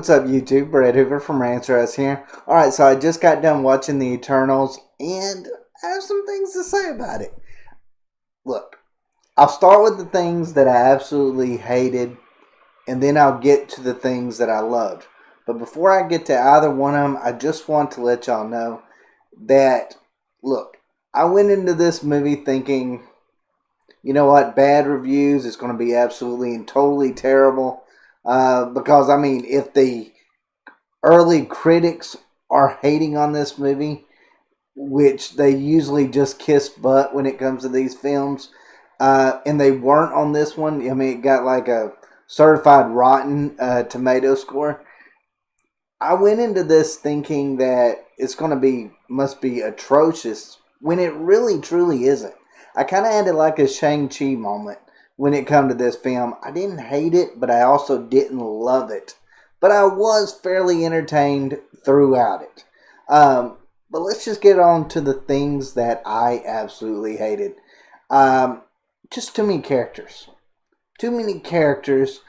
What's up, YouTube? Brett Hoover from RANTS here. Alright, so I just got done watching The Eternals, and I have some things to say about it. Look, I'll start with the things that I absolutely hated, and then I'll get to the things that I loved. But before I get to either one of them, I just want to let y'all know that, look, I went into this movie thinking, you know what, bad reviews, it's going to be absolutely and totally terrible. Because, I mean, if the early critics are hating on this movie, which they usually just kiss butt when it comes to these films, and they weren't on this one, I mean, it got like a certified rotten tomato score. I went into this thinking that it's going to must be atrocious, when it really truly isn't. I kind of had it like a Shang-Chi moment when it come to this film. I didn't hate it, but I also didn't love it. But I was fairly entertained throughout it. But let's just get on to the things that I absolutely hated. Just too many characters. Too many characters.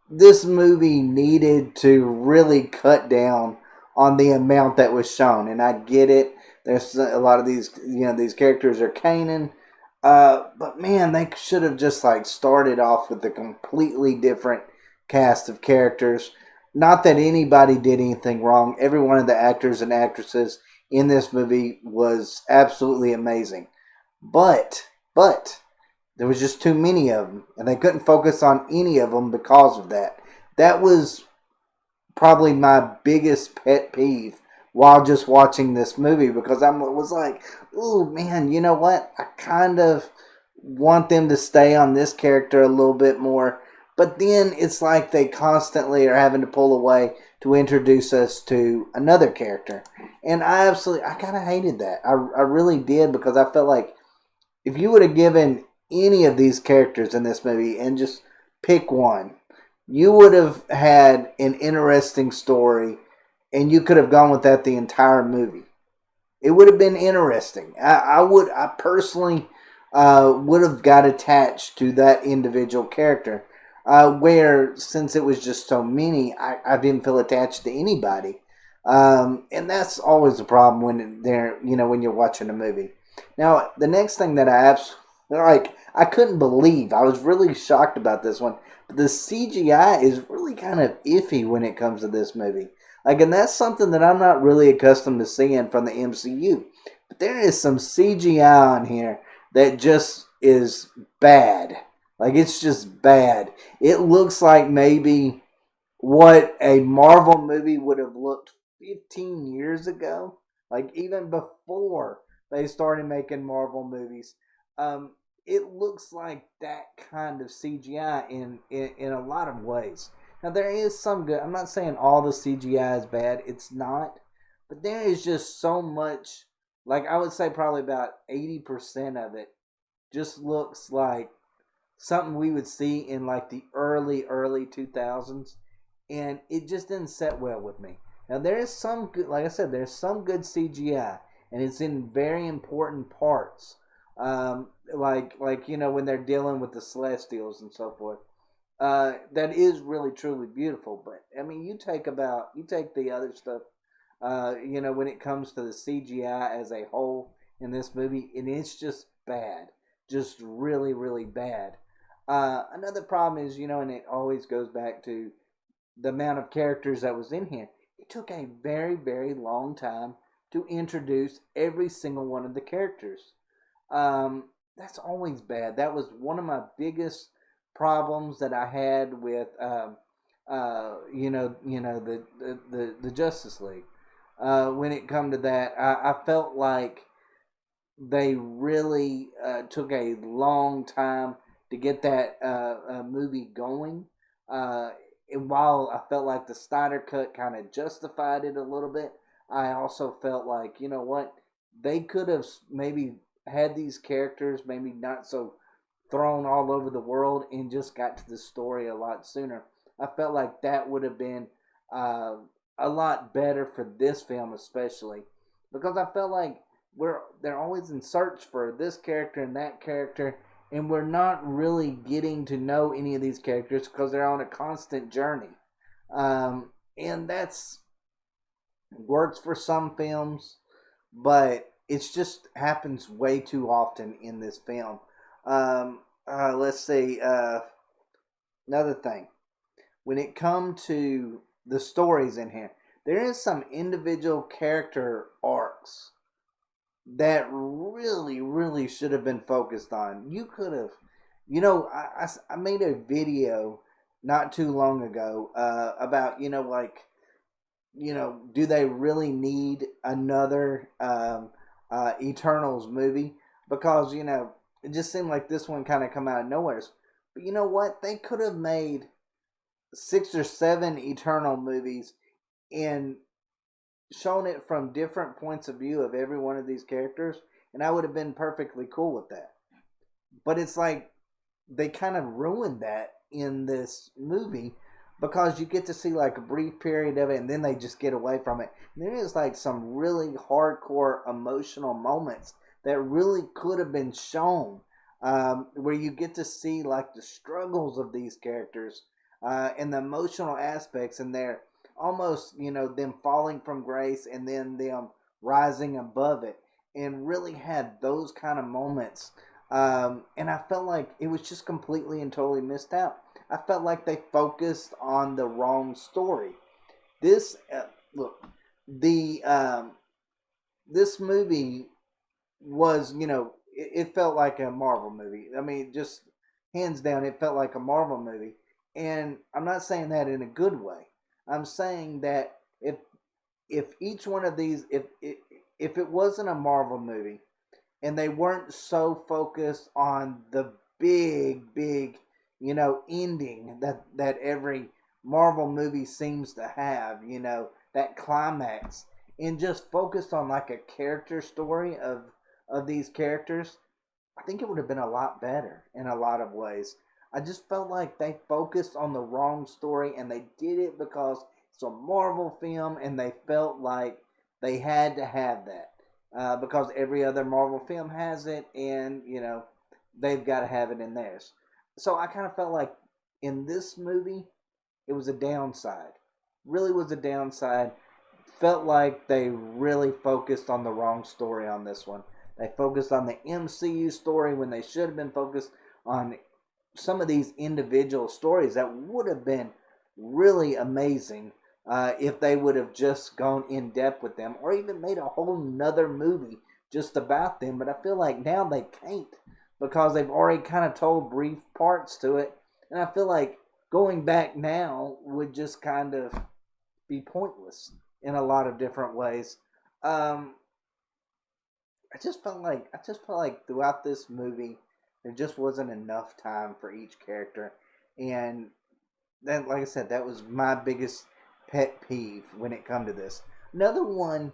This movie needed to really cut down on the amount that was shown. And I get it. There's a lot of these, these characters are Kanan. But man, they should have just like started off with a completely different cast of characters. Not that anybody did anything wrong. Every one of the actors and actresses in this movie was absolutely amazing. But there was just too many of them, and they couldn't focus on any of them because of that. That was probably my biggest pet peeve while just watching this movie, because I was like, oh man, you know what? I kind of want them to stay on this character a little bit more. But then it's like they constantly are having to pull away to introduce us to another character. And I kind of hated that. I really did, because I felt like if you would have given any of these characters in this movie and just pick one, you would have had an interesting story, and you could have gone with that the entire movie. It would have been interesting. I personally would have got attached to that individual character. Where, since it was just so many, I didn't feel attached to anybody. And that's always a problem when you're watching a movie. Now, the next thing that I couldn't believe, I was really shocked about this one, but the CGI is really kind of iffy when it comes to this movie. And that's something that I'm not really accustomed to seeing from the MCU. But there is some CGI on here that just is bad. It's just bad. It looks like maybe what a Marvel movie would have looked 15 years ago. Even before they started making Marvel movies. It looks like that kind of CGI in a lot of ways. Now, there is some good. I'm not saying all the CGI is bad. It's not. But there is just so much. I would say probably about 80% of it just looks like something we would see in the early 2000s. And it just didn't set well with me. Now, there is some good, like I said, there's some good CGI. And it's in very important parts. When they're dealing with the Celestials and so forth. That is really truly beautiful, but I mean, you take the other stuff, when it comes to the CGI as a whole in this movie, and it's just bad, just really, really bad. Another problem is, and it always goes back to the amount of characters that was in here. It took a very, very long time to introduce every single one of the characters. That's always bad. That was one of my biggest problems that I had with the Justice League. When it come to that, I felt like they really took a long time to get that movie going. And while I felt like the Snyder Cut kind of justified it a little bit, I also felt like, you know what, they could have maybe had these characters maybe not so thrown all over the world and just got to the story a lot sooner. I felt like that would have been a lot better for this film, especially because I felt like they're always in search for this character and that character, and we're not really getting to know any of these characters because they're on a constant journey. And that's works for some films, but it just happens way too often in this film. Let's see. Another thing, when it comes to the stories in here, there is some individual character arcs that really, really should have been focused on. You could have, I made a video not too long ago about, do they really need another Eternals movie? Because, it just seemed like this one kind of come out of nowhere. But you know what? They could have made 6 or 7 Eternal movies and shown it from different points of view of every one of these characters, and I would have been perfectly cool with that. But it's like they kind of ruined that in this movie because you get to see like a brief period of it and then they just get away from it. And there is like some really hardcore emotional moments that really could have been shown, where you get to see like the struggles of these characters and the emotional aspects, and they're almost, them falling from grace and then them rising above it, and really had those kind of moments. And I felt like it was just completely and totally missed out. I felt like they focused on the wrong story. This look, the this movie was, it felt like a Marvel movie. I mean, just hands down, it felt like a Marvel movie. And I'm not saying that in a good way. I'm saying that if each one of these, if it wasn't a Marvel movie, and they weren't so focused on the big, ending that every Marvel movie seems to have, that climax, and just focused on like a character story of these characters, I think it would have been a lot better in a lot of ways. I just felt like they focused on the wrong story, and they did it because it's a Marvel film and they felt like they had to have that because every other Marvel film has it, and they've got to have it in theirs. So I kind of felt like in this movie, it was a downside. Really was a downside. Felt like they really focused on the wrong story on this one. They focused on the MCU story when they should have been focused on some of these individual stories that would have been really amazing if they would have just gone in depth with them, or even made a whole nother movie just about them. But I feel like now they can't because they've already kind of told brief parts to it. And I feel like going back now would just kind of be pointless in a lot of different ways. Um, I just felt like throughout this movie there just wasn't enough time for each character, and then like I said, that was my biggest pet peeve when it come to this. Another one,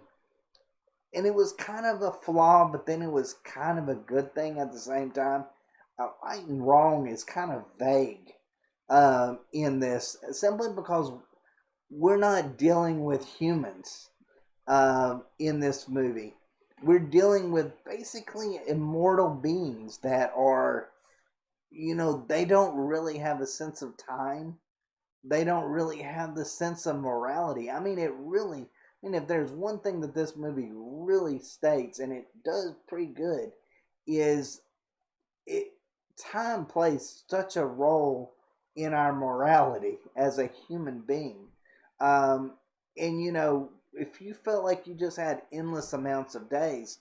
and it was kind of a flaw, but then it was kind of a good thing at the same time. Right and wrong is kind of vague in this, simply because we're not dealing with humans in this movie. We're dealing with basically immortal beings that are, they don't really have a sense of time. They don't really have the sense of morality. I mean, if there's one thing that this movie really states, and it does pretty good, is it time plays such a role in our morality as a human being. And if you felt like you just had endless amounts of days,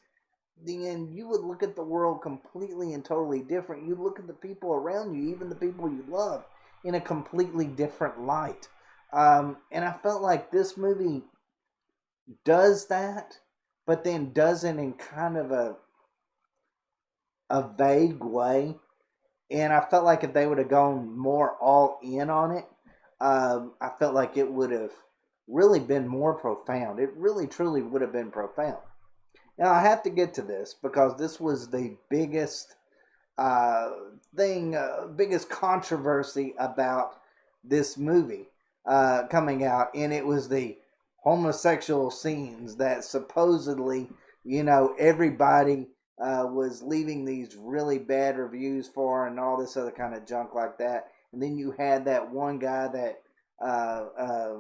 then you would look at the world completely and totally different. You look at the people around you, even the people you love, in a completely different light. And I felt like this movie does that, but then does it in kind of a vague way. And I felt like if they would have gone more all in on it, I felt like it would have really been more profound. It really, truly would have been profound. Now, I have to get to this because this was the biggest biggest controversy about this movie coming out, and it was the homosexual scenes that supposedly, everybody was leaving these really bad reviews for, and all this other kind of junk like that. And then you had that one guy that uh, uh,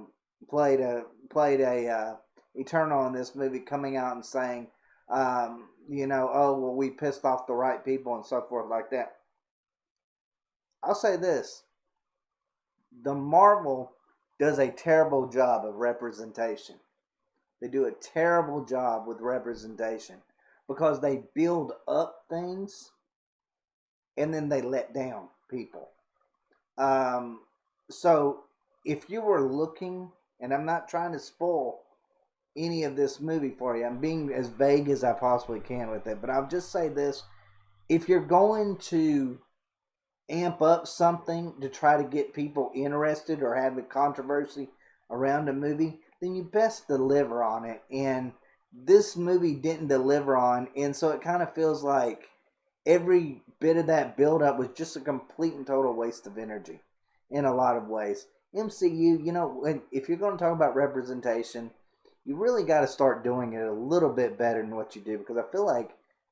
played a Eternal in this movie, coming out and saying, oh well, we pissed off the right people and so forth like that. I'll say this: the Marvel does a terrible job of representation. They do a terrible job with representation because they build up things and then they let down people. Um, so if you were looking, and I'm not trying to spoil any of this movie for you, I'm being as vague as I possibly can with it, but I'll just say this: if you're going to amp up something to try to get people interested or have a controversy around a movie, then you best deliver on it. And this movie didn't deliver on, and so it kind of feels like every bit of that build up was just a complete and total waste of energy in a lot of ways. MCU, if you're going to talk about representation, you really got to start doing it a little bit better than what you do, because I feel like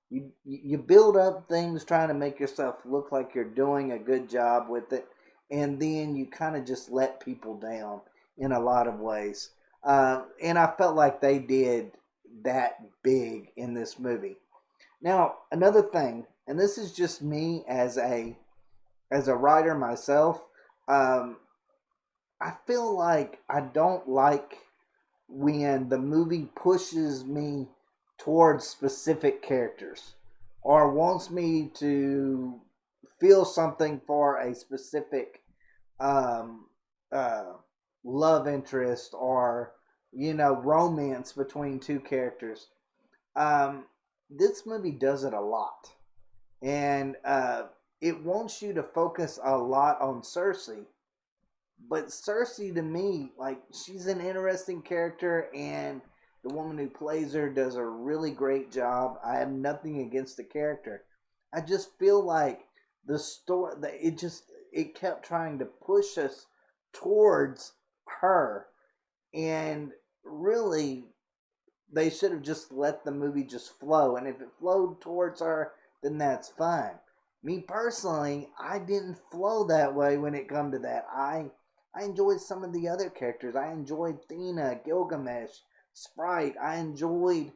you build up things trying to make yourself look like you're doing a good job with it, and then you kind of just let people down in a lot of ways. And I felt like they did that big in this movie. Now, another thing, and this is just me as a writer myself, um, I feel like I don't like when the movie pushes me towards specific characters or wants me to feel something for a specific um, uh, love interest or romance between two characters. Um, this movie does it a lot, and it wants you to focus a lot on Cersei. But Cersei, to me, like, she's an interesting character, and the woman who plays her does a really great job. I have nothing against the character. I just feel like the story, it kept trying to push us towards her, and really, they should have just let the movie just flow. And if it flowed towards her, then that's fine. Me personally, I didn't flow that way when it come to that. I enjoyed some of the other characters. I enjoyed Thena, Gilgamesh, Sprite. I enjoyed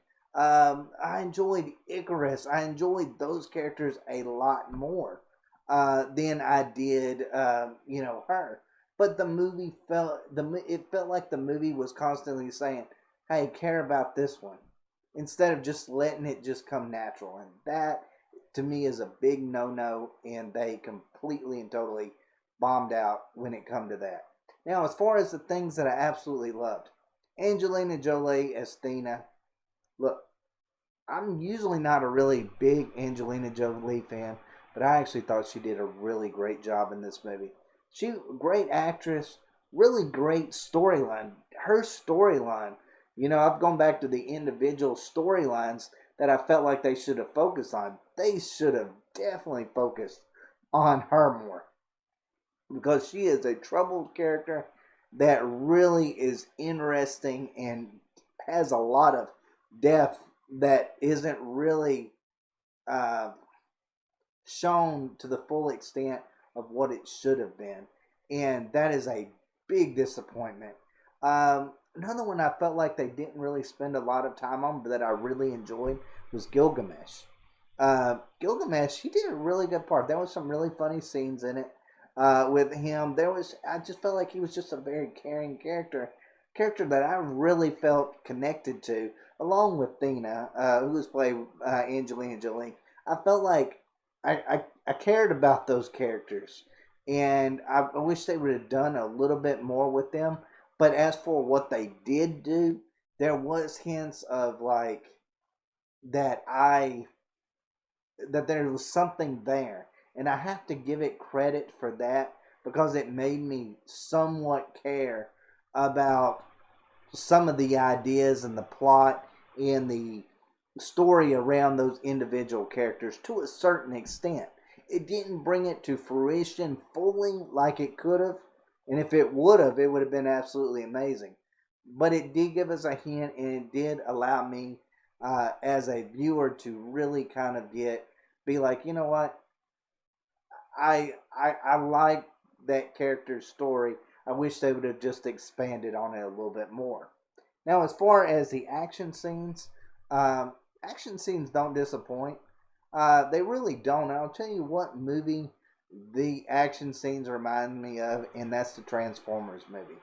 Icarus. I enjoyed those characters a lot more than I did, her. But it felt like the movie was constantly saying, "Hey, care about this one," instead of just letting it just come natural. And that, to me, is a big no-no, and they completely and totally bombed out when it come to that. Now, as far as the things that I absolutely loved, Angelina Jolie as Thena. Look, I'm usually not a really big Angelina Jolie fan, but I actually thought she did a really great job in this movie. She, great actress, really great storyline. Her storyline, I've gone back to the individual storylines that I felt like they should have focused on. They should have definitely focused on her more, because she is a troubled character that really is interesting and has a lot of depth that isn't really uh, shown to the full extent of what it should have been. And that is a big disappointment. Another one I felt like they didn't really spend a lot of time on, but that I really enjoyed, was Gilgamesh. Gilgamesh, he did a really good part. There was some really funny scenes in it with him. I just felt like he was just a very caring character that I really felt connected to, along with Thena, who was played Angelina Jolie. I felt like I cared about those characters, and I wish they would have done a little bit more with them. But as for what they did do, there was hints of like that I that there was something there, and I have to give it credit for that, because it made me somewhat care about some of the ideas and the plot and the story around those individual characters to a certain extent. It didn't bring it to fruition fully like it could have, and if it would have, it would have been absolutely amazing. But it did give us a hint, and it did allow me, as a viewer, to really kind of be like, you know what, I like that character's story. I wish they would have just expanded on it a little bit more. Now, as far as the action scenes don't disappoint. They really don't. I'll tell you what movie the action scenes remind me of, and that's the Transformers movie.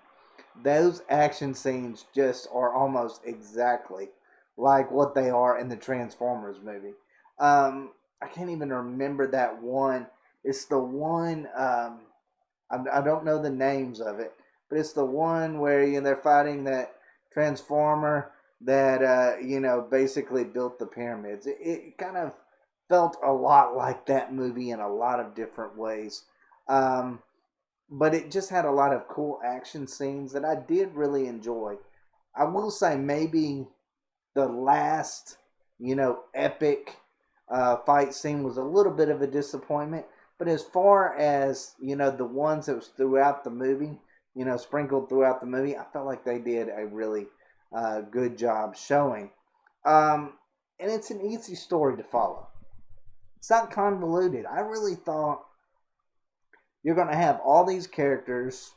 Those action scenes just are almost exactly like what they are in the Transformers movie. I can't even remember that one. It's the one. I don't know the names of it, but it's the one where they're fighting that Transformer that basically built the pyramids. It kind of felt a lot like that movie in a lot of different ways. Um, but it just had a lot of cool action scenes that I did really enjoy. I will say maybe the last, epic fight scene was a little bit of a disappointment. But as far as, the ones that was throughout the movie, sprinkled throughout the movie, I felt like they did a really good job showing. And it's an easy story to follow. It's not convoluted. I really thought you're going to have all these characters.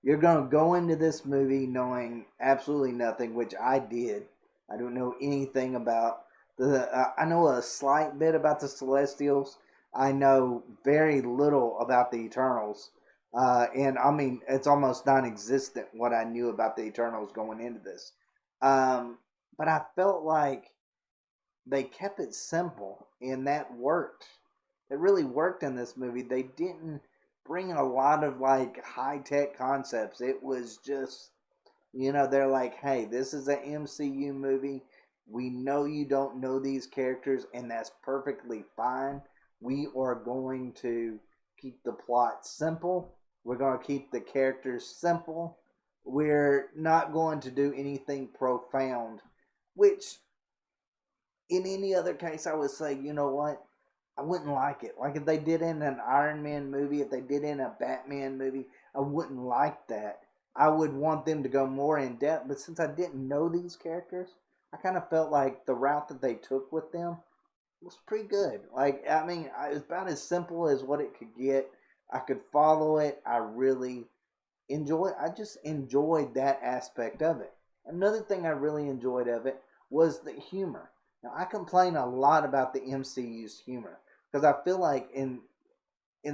You're going to go into this movie knowing absolutely nothing, which I did. I don't know anything about I know a slight bit about the Celestials. I know very little about the Eternals. And I mean, it's almost non existent what I knew about the Eternals going into this. But I felt like they kept it simple, and that worked. It really worked in this movie. They didn't bring a lot of like high tech concepts. It was just, they're like, hey, this is an MCU movie. We know you don't know these characters, and that's perfectly fine. We are going to keep the plot simple. We're going to keep the characters simple. We're not going to do anything profound, which in any other case, I would say, you know what? I wouldn't like it. Like if they did in an Iron Man movie, if they did in a Batman movie, I wouldn't like that. I would want them to go more in depth. But since I didn't know these characters, I kind of felt like the route that they took with them was pretty good. Like, I mean, it's about as simple as what it could get. I could follow it. I just enjoyed that aspect of it. Another thing I really enjoyed of it was the humor. Now, I complain a lot about the MCU's humor because I feel like in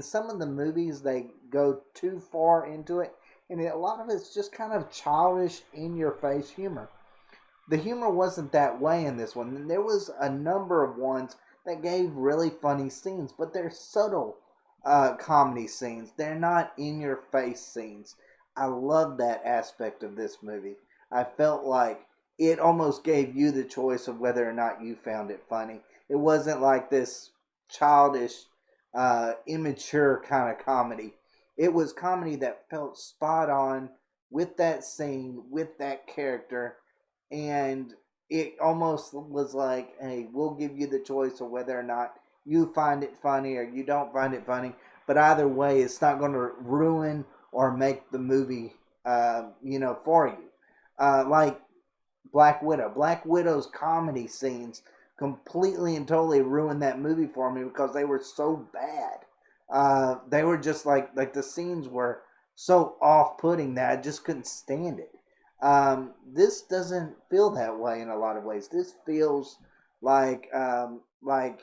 some of the movies they go too far into it, and a lot of it's just kind of childish, in your face humor. The humor wasn't that way in this one. And there was a number of ones that gave really funny scenes, but they're subtle comedy scenes. They're not in your face scenes. I love that aspect of this movie. I felt like it almost gave you the choice of whether or not you found it funny. It wasn't like this childish, immature kind of comedy. It was comedy that felt spot on with that scene, with that character, and it almost was like, hey, we'll give you the choice of whether or not you find it funny or you don't find it funny. But either way, it's not going to ruin or make the movie, for you. Like Black Widow. Black Widow's comedy scenes completely and totally ruined that movie for me because they were so bad. They were just like the scenes were so off-putting that I just couldn't stand it. This doesn't feel that way in a lot of ways. This feels like hey,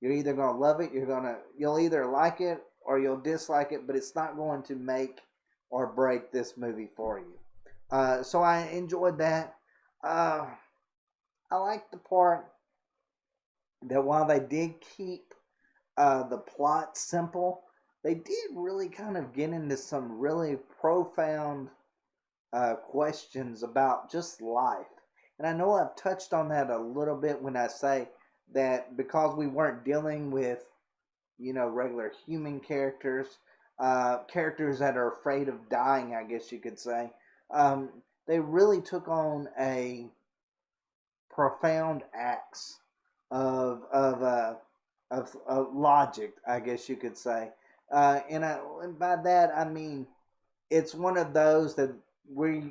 you're either gonna love it, you'll either like it or you'll dislike it, but it's not going to make or break this movie for you. So I enjoyed that. Uh, I like the part that while they did keep the plot simple, they did really kind of get into some really profound questions about just life. And I know I've touched on that a little bit when I say that because we weren't dealing with, regular human characters, characters that are afraid of dying, I guess you could say, um, they really took on a profound acts of logic, I guess you could say. And by that I mean it's one of those that where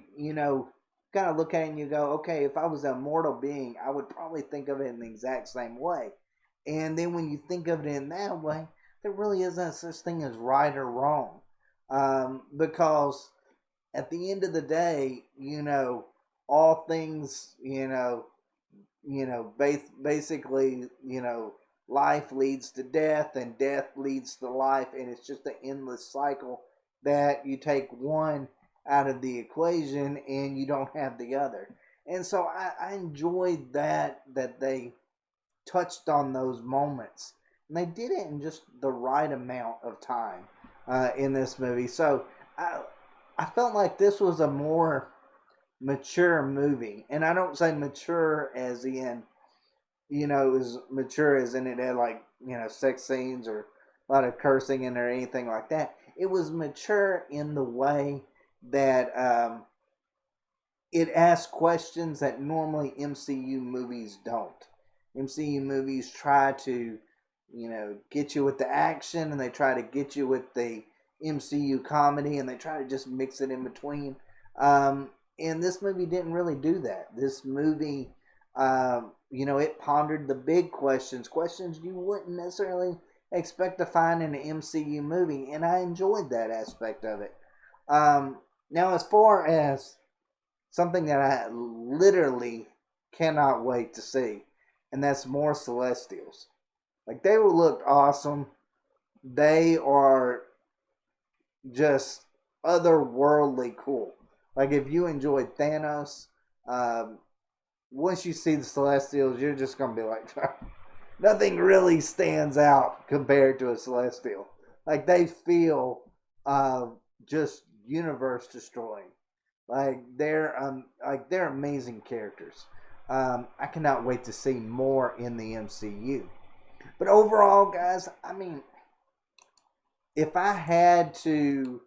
kind of look at it and you go, okay, if I was a mortal being, I would probably think of it in the exact same way. And then when you think of it in that way, there really isn't such thing as right or wrong. Because at the end of the day, all things, basically, life leads to death and death leads to life, and it's just an endless cycle that you take one out of the equation and you don't have the other. And so I enjoyed that they touched on those moments, and they did it in just the right amount of time in this movie. So I felt like this was a more mature movie, and I don't say mature as in it was mature as in it had like sex scenes or a lot of cursing in there or anything like that. It was mature in the way that it asked questions that normally MCU movies don't. MCU movies try to, get you with the action, and they try to get you with the MCU comedy, and they try to just mix it in between. And this movie didn't really do that. This movie, it pondered the big questions you wouldn't necessarily expect to find in an MCU movie, and I enjoyed that aspect of it. Now, as far as something that I literally cannot wait to see, and that's more Celestials. Like, they will look awesome. They are just otherworldly cool. Like, if you enjoyed Thanos, once you see the Celestials, you're just going to be like, nothing really stands out compared to a Celestial. Like, they feel just universe destroying. They're amazing characters. I cannot wait to see more in the MCU. But overall, guys, I mean, if I had to,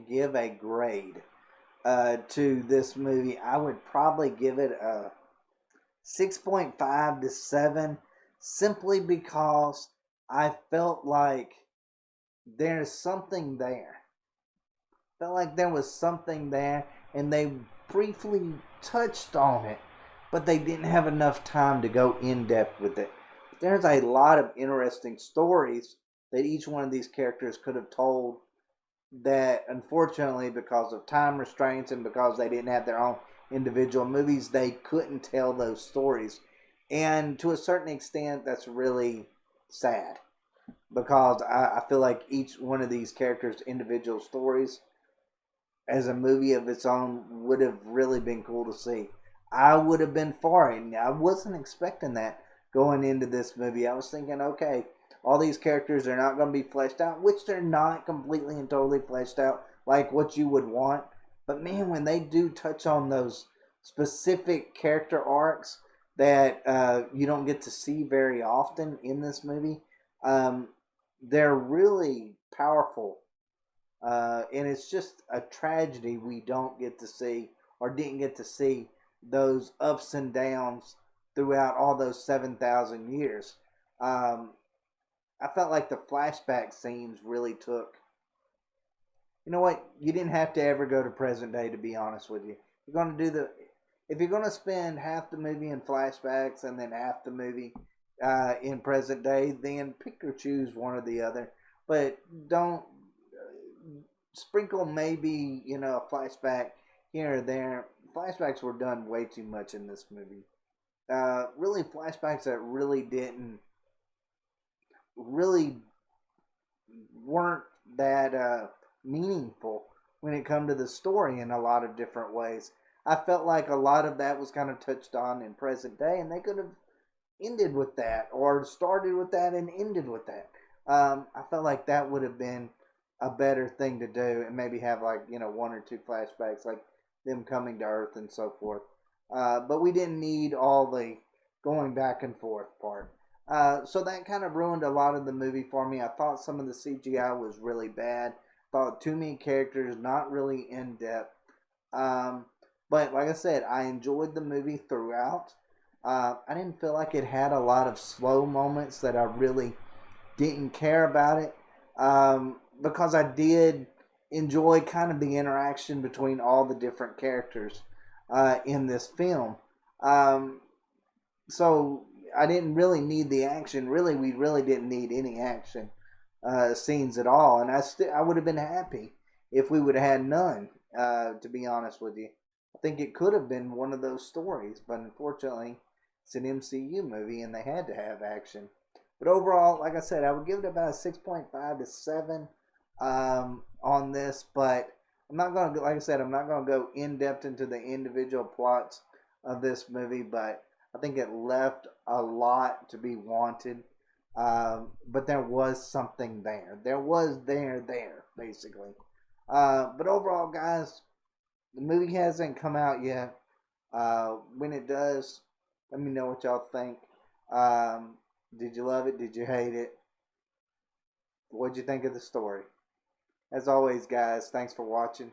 give a grade to this movie, I would probably give it a 6.5 to 7, simply because I felt like there's something there. Felt like there was something there, and they briefly touched on it, but they didn't have enough time to go in depth with it. There's a lot of interesting stories that each one of these characters could have told that, unfortunately, because of time restraints and because they didn't have their own individual movies, they couldn't tell those stories. And to a certain extent, that's really sad, because I feel like each one of these characters' individual stories as a movie of its own would have really been cool to see. I would have been for it, and I wasn't expecting that going into this movie. I was thinking, okay, all these characters are not going to be fleshed out, which they're not completely and totally fleshed out like what you would want. But man, when they do touch on those specific character arcs that you don't get to see very often in this movie, they're really powerful. And it's just a tragedy we don't get to see, or didn't get to see, those ups and downs throughout all those 7,000 years. I felt like the flashback scenes really took. You know what? You didn't have to ever go to present day, to be honest with you. You're going to do the. If you're going to spend half the movie in flashbacks and then half the movie in present day, then pick or choose one or the other. But don't sprinkle maybe a flashback here or there. Flashbacks were done way too much in this movie. Really, flashbacks that really weren't that meaningful when it come to the story in a lot of different ways. I felt like a lot of that was kind of touched on in present day, and they could have ended with that, or started with that and ended with that. I felt like that would have been a better thing to do, and maybe have like one or two flashbacks, like them coming to Earth and so forth. But we didn't need all the going back and forth part. So that kind of ruined a lot of the movie for me. I thought some of the CGI was really bad. Thought too many characters, not really in depth. But like I said, I enjoyed the movie throughout. I didn't feel like it had a lot of slow moments that I really didn't care about it. Because I did enjoy kind of the interaction between all the different characters in this film. So I didn't really need the action. Really, we really didn't need any action scenes at all, and I would have been happy if we would have had none. To be honest with you, I think it could have been one of those stories, but unfortunately, it's an MCU movie, and they had to have action. But overall, like I said, I would give it about a 6.5 to 7 on this. But I'm not going to, like I said, I'm not going to go in depth into the individual plots of this movie, but I think it left a lot to be wanted. But there was something there. There was there, basically. But overall, guys, the movie hasn't come out yet. When it does, let me know what y'all think. Did you love it? Did you hate it? What'd you think of the story? As always, guys, thanks for watching.